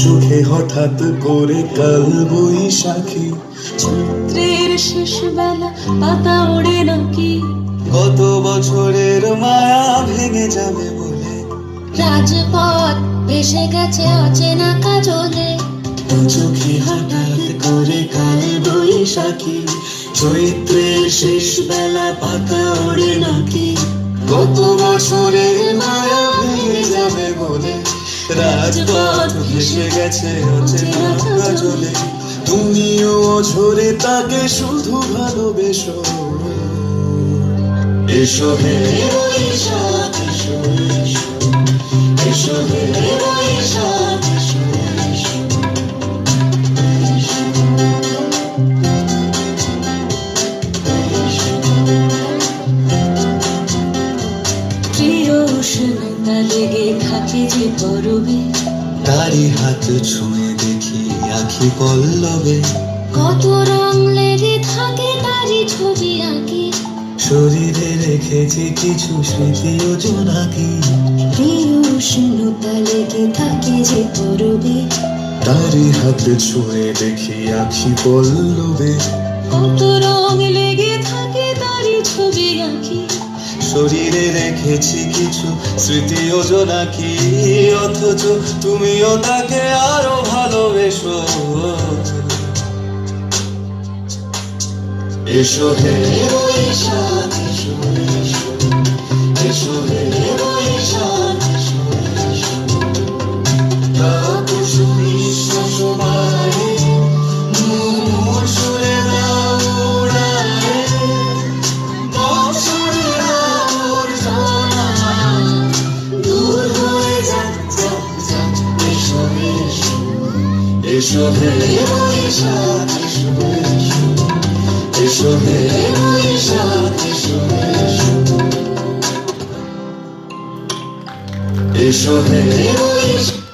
চোখে হঠাৎ করে কাল বৈশাখী, চৈত্রের শেষ বেলা পাতা ওড়ে নাকি, কত বছরের মায়া ভেঙে যাবে বলে, রাজপথ ভেসে গেছে অচেনা কাজলে। চোখে হঠাৎ করে কাল বৈশাখী, চৈত্রের শেষ বেলা পাতা ওড়ে নাকি, কত বছরের মায়া ভেঙে যাবে বলে, রাজপথ ভেসে গেছে অচেনা কাজলে। তুমিও অঝরে তাকে শুধু ভালোবেসো, এসো হে বৈশাখ এসো, এসো হে বৈশাখ এসো, প্রিয় উষ্ণতা লেগে থাকে যে পরবে, তারি হাত ছুঁয়ে দেখি আখি পল্লবে, কত রং লেগে থাকে তারই ছবি আঁকি, শরীরে রেখেছি কিছু স্মৃতি ও জোনাকি। প্রিয় উষ্ণতা লেগে থাকে যে পরবে, তারি হাত ছুঁয়ে দেখি আখি পল্লবে, কত রং লেগে থাকে তারই ছবি আঁকি, শরীরে রেখেছি কিছু স্মৃতি ও জোনাকি। অথচ তুমিও তাকে আরো ভালোবেসো, এসো হে বৈশাখ এসো, এসো হে বৈশাখ এসো, তাপস নিঃশ্বাস বাড়ে, মুমুর সুরে দাও উড়ায়ে, বছরের আবর্জনা দূর হয়ে যাক যাক যাক, এসো এসো, এসো হে বৈশাখ এসো, এসো হে বৈশাখ এসো, এসো হে বৈশাখ।